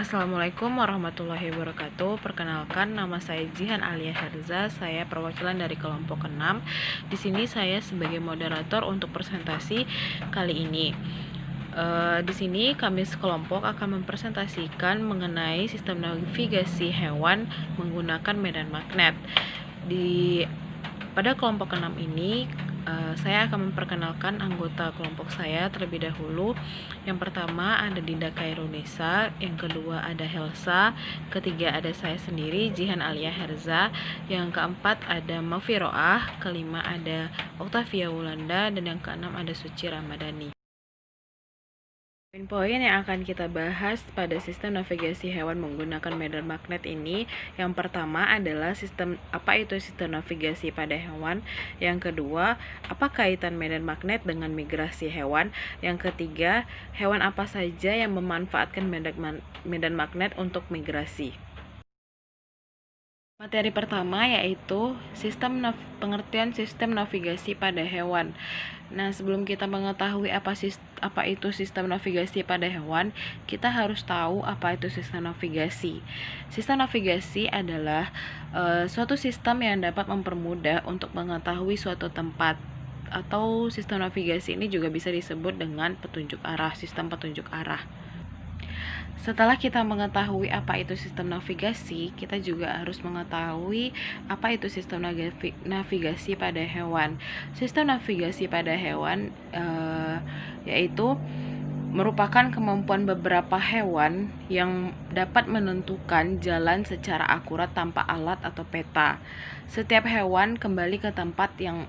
Assalamualaikum warahmatullahi wabarakatuh. Perkenalkan, nama saya Jihan Alia Herza. Saya perwakilan dari kelompok 6. Di sini saya sebagai moderator untuk presentasi kali ini. Di sini kami sekelompok akan mempresentasikan mengenai sistem navigasi hewan menggunakan medan magnet. Pada kelompok 6 ini, saya akan memperkenalkan anggota kelompok saya terlebih dahulu. Yang pertama ada Dinda Khairunisa, yang kedua ada Helsa, ketiga ada saya sendiri Jihan Alia Herza, yang keempat ada Mafiroah, kelima ada Oktavia Wulanda, dan yang keenam ada Suci Ramadhani. Poin-poin yang akan kita bahas pada sistem navigasi hewan menggunakan medan magnet ini, yang pertama adalah apa itu sistem navigasi pada hewan, yang kedua, apa kaitan medan magnet dengan migrasi hewan, yang ketiga, hewan apa saja yang memanfaatkan medan magnet untuk migrasi. Materi pertama yaitu pengertian sistem navigasi pada hewan. Nah, sebelum kita mengetahui apa itu sistem navigasi pada hewan, kita harus tahu apa itu sistem navigasi. Sistem navigasi adalah suatu sistem yang dapat mempermudah untuk mengetahui suatu tempat, atau sistem navigasi ini juga bisa disebut dengan sistem petunjuk arah. Setelah kita mengetahui apa itu sistem navigasi, kita juga harus mengetahui apa itu sistem navigasi pada hewan. Sistem navigasi pada hewan yaitu merupakan kemampuan beberapa hewan yang dapat menentukan jalan secara akurat tanpa alat atau peta. Setiap hewan kembali ke tempat yang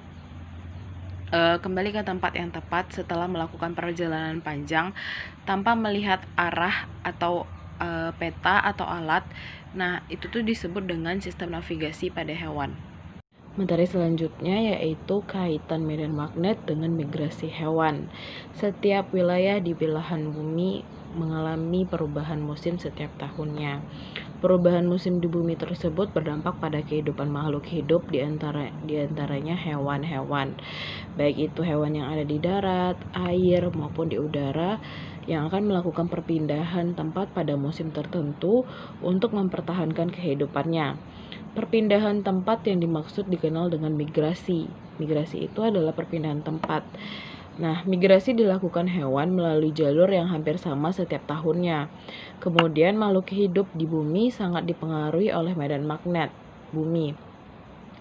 tepat setelah melakukan perjalanan panjang tanpa melihat arah atau peta atau alat. Nah, itu tuh disebut dengan sistem navigasi pada hewan. Materi selanjutnya yaitu kaitan medan magnet dengan migrasi hewan. Setiap wilayah di belahan bumi mengalami perubahan musim setiap tahunnya. Perubahan musim di bumi tersebut berdampak pada kehidupan makhluk hidup, di antaranya hewan-hewan, baik itu hewan yang ada di darat, air, maupun di udara, yang akan melakukan perpindahan tempat pada musim tertentu untuk mempertahankan kehidupannya. Perpindahan tempat yang dimaksud dikenal dengan migrasi. Migrasi itu adalah perpindahan tempat. Nah, migrasi dilakukan hewan melalui jalur yang hampir sama setiap tahunnya. Kemudian, makhluk hidup di bumi sangat dipengaruhi oleh medan magnet bumi.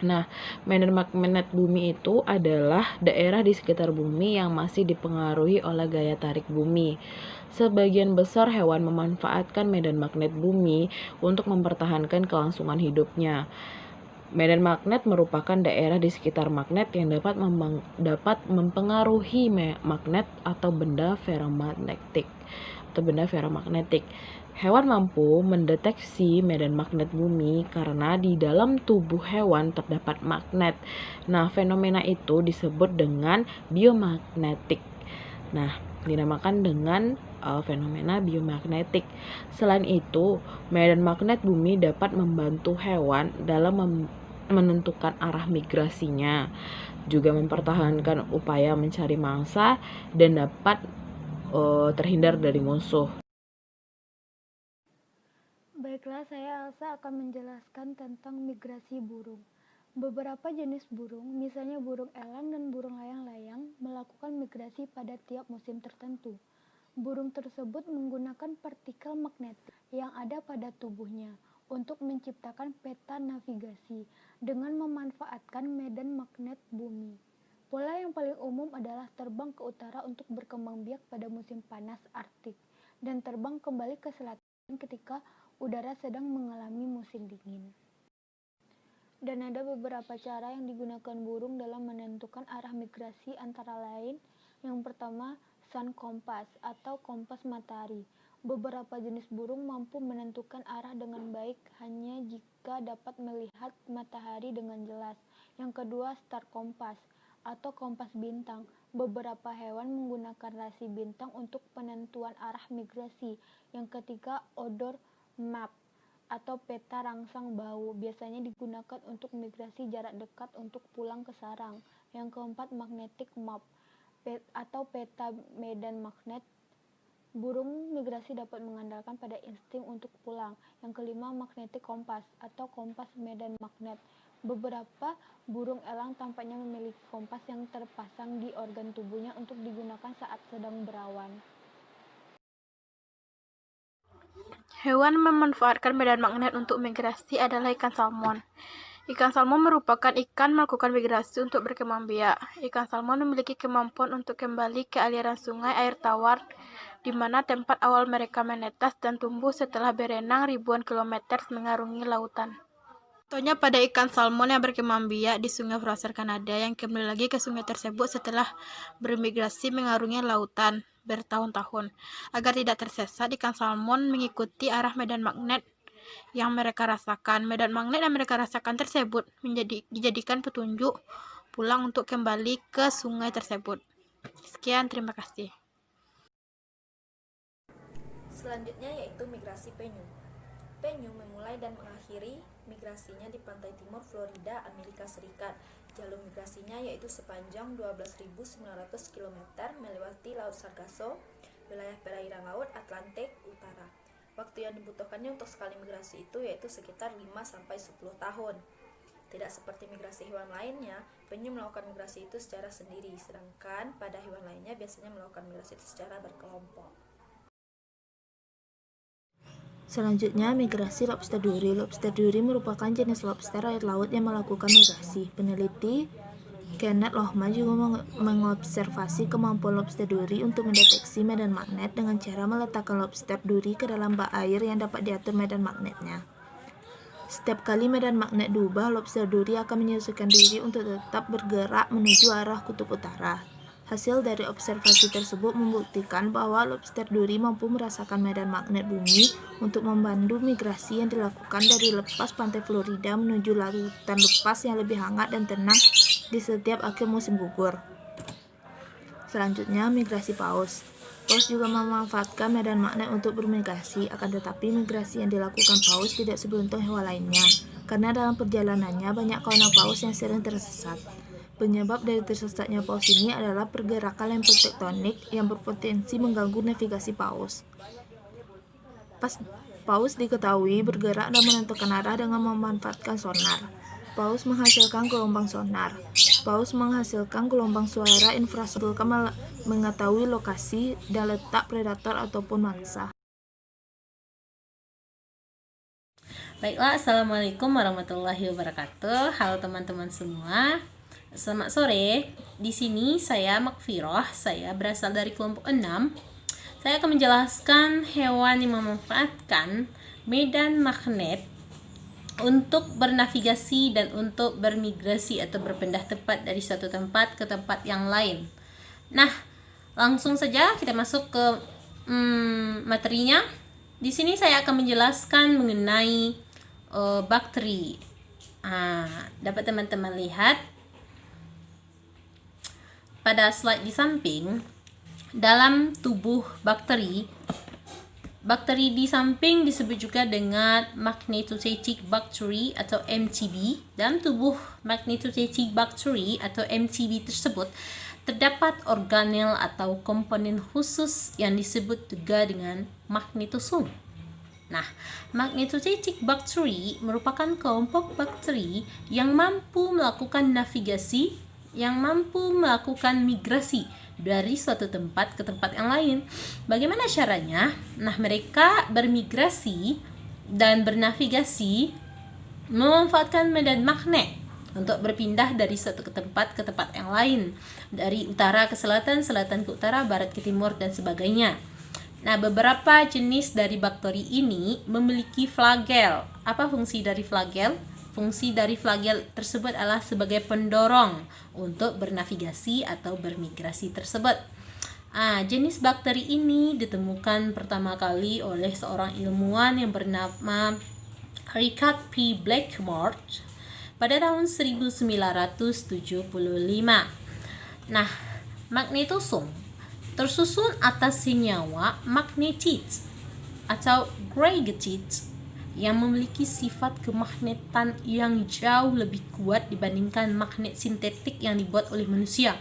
Nah, medan magnet bumi itu adalah daerah di sekitar bumi yang masih dipengaruhi oleh gaya tarik bumi. Sebagian besar hewan memanfaatkan medan magnet bumi untuk mempertahankan kelangsungan hidupnya. Medan magnet merupakan daerah di sekitar magnet yang dapat mempengaruhi magnet atau benda ferromagnetik. Hewan mampu mendeteksi medan magnet bumi karena di dalam tubuh hewan terdapat magnet. Nah, fenomena itu disebut dengan biomagnetik. Nah, dinamakan dengan fenomena biomagnetik. Selain itu, medan magnet bumi dapat membantu hewan dalam menentukan arah migrasinya, juga mempertahankan upaya mencari mangsa, dan dapat terhindar dari musuh. Baiklah, saya Elsa akan menjelaskan tentang migrasi burung. Beberapa jenis burung, misalnya burung elang dan burung layang-layang, melakukan migrasi pada tiap musim tertentu. Burung tersebut menggunakan partikel magnetik yang ada pada tubuhnya untuk menciptakan peta navigasi dengan memanfaatkan medan magnet bumi. Pola yang paling umum adalah terbang ke utara untuk berkembang biak pada musim panas Arktik dan terbang kembali ke selatan ketika udara sedang mengalami musim dingin. Dan ada beberapa cara yang digunakan burung dalam menentukan arah migrasi, antara lain yang pertama, sun compass atau kompas matahari. Beberapa jenis burung mampu menentukan arah dengan baik hanya jika dapat melihat matahari dengan jelas. Yang kedua, star compass atau kompas bintang. Beberapa hewan menggunakan rasi bintang untuk penentuan arah migrasi. Yang ketiga, odor map atau peta rangsang bau, biasanya digunakan untuk migrasi jarak dekat untuk pulang ke sarang. Yang keempat, magnetic map atau peta medan magnet Burung migrasi dapat mengandalkan pada insting untuk pulang. Yang kelima, magnetic compass atau kompas medan magnet. Beberapa burung elang tampaknya memiliki kompas yang terpasang di organ tubuhnya untuk digunakan saat sedang berawan. Hewan memanfaatkan medan magnet untuk migrasi adalah ikan salmon. Ikan salmon merupakan ikan melakukan migrasi untuk berkembang biak. Ikan salmon memiliki kemampuan untuk kembali ke aliran sungai air tawar, di mana tempat awal mereka menetas dan tumbuh setelah berenang ribuan kilometer mengarungi lautan. Contohnya pada ikan salmon yang berkembang biak di Sungai Fraser, Kanada, yang kembali lagi ke sungai tersebut setelah bermigrasi mengarungi lautan bertahun-tahun. Agar tidak tersesat, ikan salmon mengikuti arah medan magnet yang mereka rasakan. Medan magnet yang mereka rasakan tersebut dijadikan petunjuk pulang untuk kembali ke sungai tersebut. Sekian, terima kasih. Selanjutnya yaitu migrasi penyu. Penyu memulai dan mengakhiri migrasinya di pantai timur Florida, Amerika Serikat. Jalur migrasinya yaitu sepanjang 12.900 km melewati Laut Sargasso, wilayah perairan Laut Atlantik Utara. Waktu yang dibutuhkannya untuk sekali migrasi itu yaitu sekitar 5-10 tahun. Tidak seperti migrasi hewan lainnya, penyu melakukan migrasi itu secara sendiri, sedangkan pada hewan lainnya biasanya melakukan migrasi itu secara berkelompok. Selanjutnya, migrasi lobster duri. Lobster duri merupakan jenis lobster air laut yang melakukan migrasi. Peneliti Kenneth Lohman juga mengobservasi kemampuan lobster duri untuk mendeteksi medan magnet dengan cara meletakkan lobster duri ke dalam bak air yang dapat diatur medan magnetnya. Setiap kali medan magnet diubah, lobster duri akan menyesuaikan diri untuk tetap bergerak menuju arah kutub utara. Hasil dari observasi tersebut membuktikan bahwa lobster duri mampu merasakan medan magnet bumi untuk membantu migrasi yang dilakukan dari lepas pantai Florida menuju lautan lepas yang lebih hangat dan tenang di setiap akhir musim gugur. Selanjutnya, migrasi paus. Paus juga memanfaatkan medan magnet untuk bermigrasi, akan tetapi migrasi yang dilakukan paus tidak seberuntung hewan lainnya, karena dalam perjalanannya banyak kawanan paus yang sering tersesat. Penyebab dari tersesatnya paus ini adalah pergerakan lempeng tektonik yang berpotensi mengganggu navigasi paus. Paus diketahui bergerak dan menentukan arah dengan memanfaatkan sonar. Paus menghasilkan gelombang sonar. Paus menghasilkan gelombang suara infrastruktur mengetahui lokasi dan letak predator ataupun mangsa. Baiklah, Assalamualaikum warahmatullahi wabarakatuh. Halo teman-teman semua. Selamat sore. Di sini saya Makfiroh. Saya berasal dari kelompok 6. Saya akan menjelaskan hewan yang memanfaatkan medan magnet untuk bernavigasi dan untuk bermigrasi atau berpindah tempat dari satu tempat ke tempat yang lain. Nah, langsung saja kita masuk ke materinya. Di sini saya akan menjelaskan mengenai bakteri. Dapat teman-teman lihat pada slide di samping, dalam tubuh bakteri di samping disebut juga dengan magnetostatic bacteria atau MTB. Dalam tubuh magnetostatic bacteria atau MTB tersebut terdapat organel atau komponen khusus yang disebut juga dengan magnetosum. Nah, magnetostatic bacteria merupakan kelompok bakteri yang mampu melakukan navigasi, yang mampu melakukan migrasi dari suatu tempat ke tempat yang lain. Bagaimana caranya? Nah, mereka bermigrasi dan bernavigasi memanfaatkan medan magnet untuk berpindah dari suatu tempat ke tempat yang lain, dari utara ke selatan, selatan ke utara, barat ke timur, dan sebagainya. Nah, beberapa jenis dari bakteri ini memiliki flagel. Apa fungsi dari flagel? Fungsi dari flagel tersebut adalah sebagai pendorong untuk bernavigasi atau bermigrasi tersebut. Jenis bakteri ini ditemukan pertama kali oleh seorang ilmuwan yang bernama Richard P. Blackmore pada tahun 1975. Nah, magnetosum tersusun atas senyawa magnetit atau greigite yang memiliki sifat kemagnetan yang jauh lebih kuat dibandingkan magnet sintetik yang dibuat oleh manusia.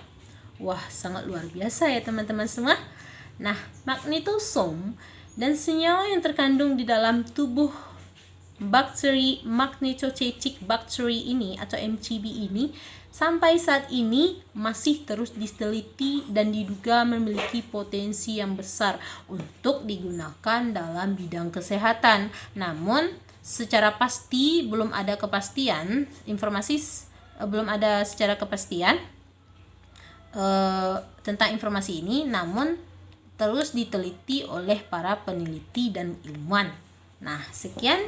Wah, sangat luar biasa ya teman-teman semua. Nah, magnetosom dan senyawa yang terkandung di dalam tubuh bakteri magnetocystic bacteria ini atau MCB ini sampai saat ini masih terus diteliti dan diduga memiliki potensi yang besar untuk digunakan dalam bidang kesehatan. Namun secara pasti belum ada kepastian tentang informasi ini, namun terus diteliti oleh para peneliti dan ilmuwan. Nah, sekian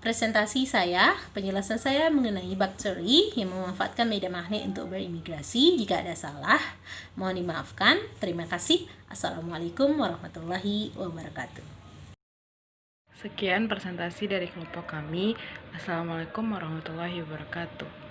penjelasan saya mengenai bakteri yang memanfaatkan media magnet untuk berimigrasi. Jika ada salah, mohon dimaafkan. Terima kasih. Assalamualaikum warahmatullahi wabarakatuh. Sekian presentasi dari kelompok kami. Assalamualaikum warahmatullahi wabarakatuh.